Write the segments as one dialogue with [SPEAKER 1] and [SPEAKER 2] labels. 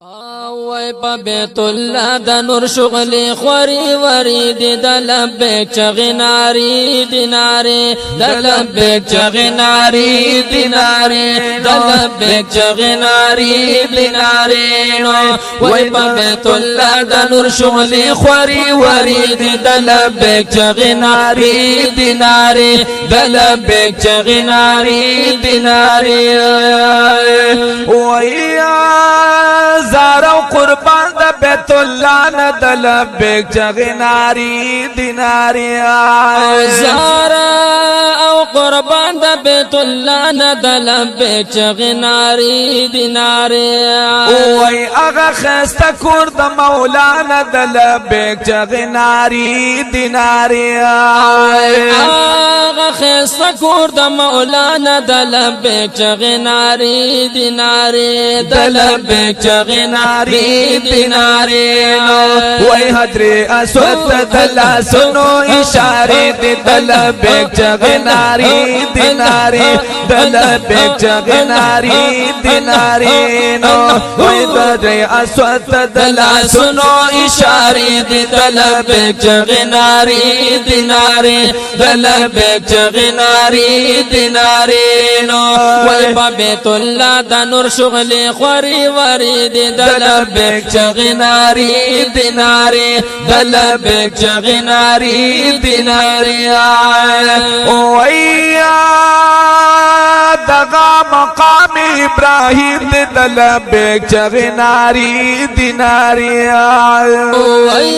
[SPEAKER 1] وای په بیت الله د نور شغل خوري وري د لبیک چغناری دیناره د لبیک چغناری دیناره د لبیک چغناری دیناره وای په بیت الله د نور شغل خوري وري د لبیک چغناری دیناره د لبیک چغناری دیناره
[SPEAKER 2] وای زارو قربان د بیت الله نه د لبیک چغناری دیناری
[SPEAKER 1] زارا او قربان د بیت الله نه د لبیک چغناری دیناری
[SPEAKER 2] وای هغه خسته کور د مولانا د لبیک چغناری دیناری
[SPEAKER 1] هغه خسته کور د مولانا د لبیک چغناری دیناری د لبیک چغناری دیناری
[SPEAKER 2] وای حضر اسود دلا سنو اشاره د لبیک چغناری دیناری د لبیک چغناری دیناری وای حضر اسود دلا سنو اشاره د لبیک چغناری دیناری د لبیک چغناری دیناری
[SPEAKER 1] وای په بیت الله د نور شغل خوري وري د لبیک چغناری دیناری د لبیک چغناری دیناری
[SPEAKER 2] وای دغه مقام ابراهیم د لبیک چغناری دیناری
[SPEAKER 1] وای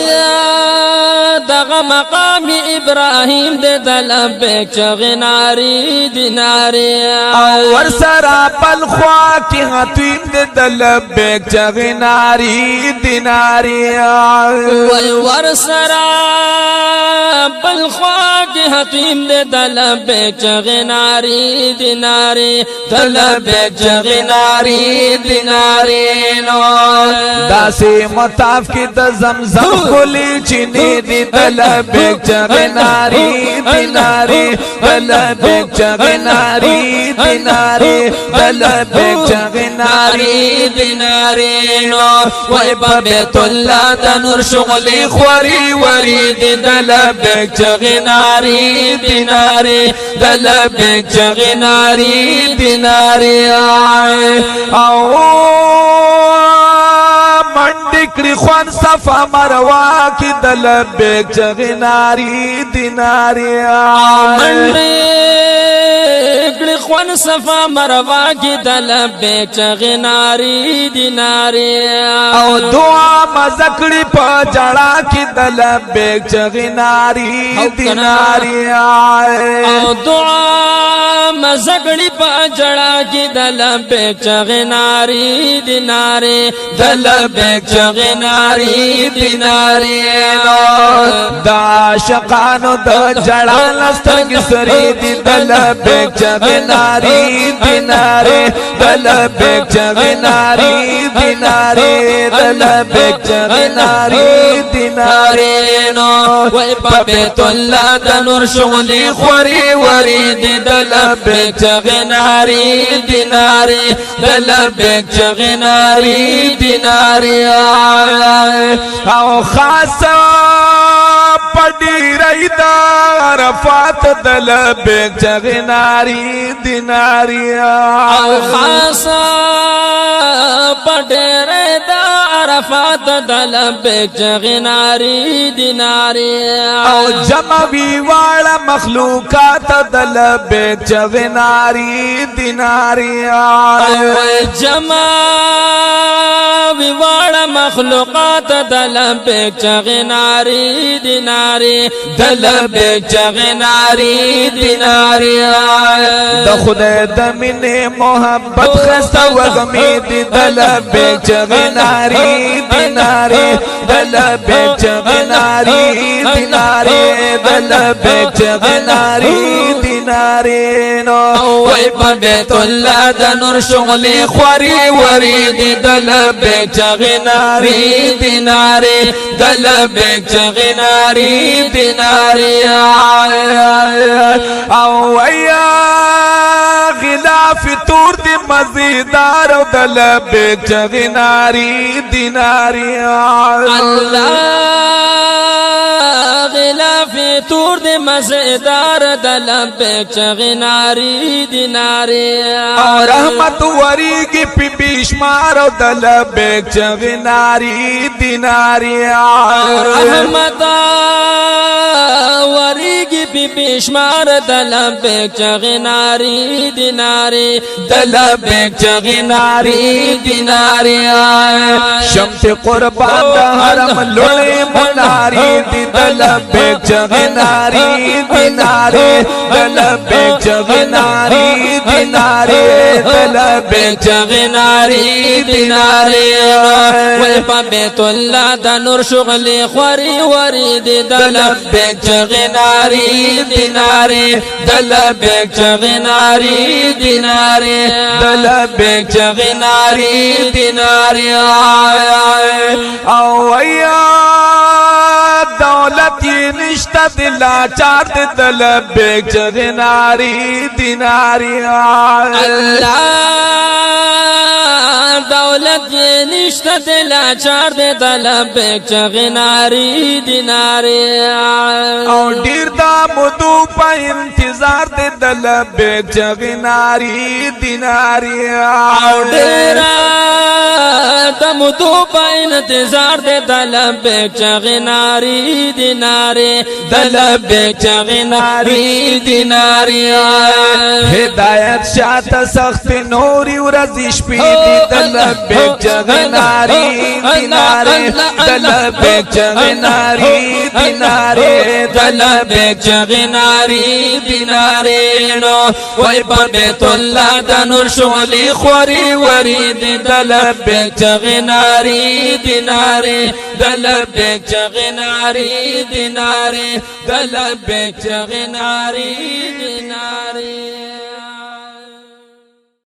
[SPEAKER 1] دغه مقام ابراهیم د لبیک چغناری دیناری
[SPEAKER 2] او ورسره پل خوا کی حتیم د لبیک چغناری دیناری
[SPEAKER 1] وای ورسره پل خوا کی حتیم د لبیک چغناری دیناری د لبیک چغناری دیناری
[SPEAKER 2] داسې مطاف کې د زمزم کلی چینه دی د لبیک چغناری دیناری د لبیک چغناری دیناری د لبیک چغناری
[SPEAKER 1] دیناری وای په بیت الله د نور شغل خوري وري د لبیک چغناری دیناری د لبیک چغناری دیناری
[SPEAKER 2] او منډکړي خوان صفا مروا کی د لبیک چغناری دیناری
[SPEAKER 1] منډکړي خوان صفا مروا کی د لبیک چغناری دیناری
[SPEAKER 2] او دعا مزکړي په جړه کی د لبیک چغناری دیناری
[SPEAKER 1] او دعا مزکړي په جړه کی د لبیک چغناری دیناری د لبیک چغناری دیناری
[SPEAKER 2] دا شقانو د جړه لستګ سری دی د لبیک چغناری دیناری د لبیک چغناری دیناری د لبیک چغناری دیناری
[SPEAKER 1] وای په بیت الله د نور شغل خوري وري د لبیک چغناری دیناری د لبیک چغناری دیناری
[SPEAKER 2] او خاصه پډی رایدا عرفات د لبیک چغناری دیناری
[SPEAKER 1] او خاصه پډی رایدا عرفات د لبیک چغناری دیناری
[SPEAKER 2] او جمعوی والا مخلوقات د لبیک چغناری دیناری
[SPEAKER 1] او جمع والا مخلوقات د لبیک چغناری دیناری د لبیک چغناری دیناری
[SPEAKER 2] د خدای د مینې محبت خسته وغمی دی د لبیک چغناری دیناری د لبیک چغناری دیناری د لبیک چغناری دیناری
[SPEAKER 1] وای په بیت الله د نور شغل خوري وري د لبیک چغناری دیناری د لبیک چغناری دیناری
[SPEAKER 2] او ویا غلاف تور دی مزیدار او د لبیک چغی ناری دیناری
[SPEAKER 1] اللہ غلاف تور دی مزیدار د لبیک چغی ناری دیناری
[SPEAKER 2] اور رحمت وریگی پی بیشمار او د لبیک چغی ناری دیناری
[SPEAKER 1] رحمت وریگی پی بیشمار د لبیک چغی ناری دیناری د لبیک چغی ناری دیناری
[SPEAKER 2] شمت قربان د حرم لوی مناری دی د لبیک چغی ناری دیناری د لبیک چغی ناری دیناری د لبیک
[SPEAKER 1] چغی ناری دیناری وی پا بیت اللہ دا نور شغلی خوری ورید د لبیک چغی ناری دیناری د لبیک چغی ناری دیناری د لبیک چغی ناری دیناری
[SPEAKER 2] او ویا دولت یہ نشتہ دلا چار د لبیک چغی ناری دیناری
[SPEAKER 1] اللہ دولت یہ نشتہ دلا چار د لبیک چغی ناری دیناری
[SPEAKER 2] او ډیر دا مدو په انتظار د لبیک چغی ناری دیناری
[SPEAKER 1] او ډیر دا مدو په انتظار د لبیک چغی ناری دیناری د لبیک چغی ناری دیناری
[SPEAKER 2] ہدایت شاعت سخت نوری ورزی شپی دی د لبیک چغی ناری دیناری د لبیک چغی ناری دیناری
[SPEAKER 1] د لبیک چغی ناری دیناری نو وی پر بیت اللہ دا نور شغلی خوری ورید د لبیک چغی ناری دیناری د لبیک چغی ناری دیناری د لبیک چغی ناری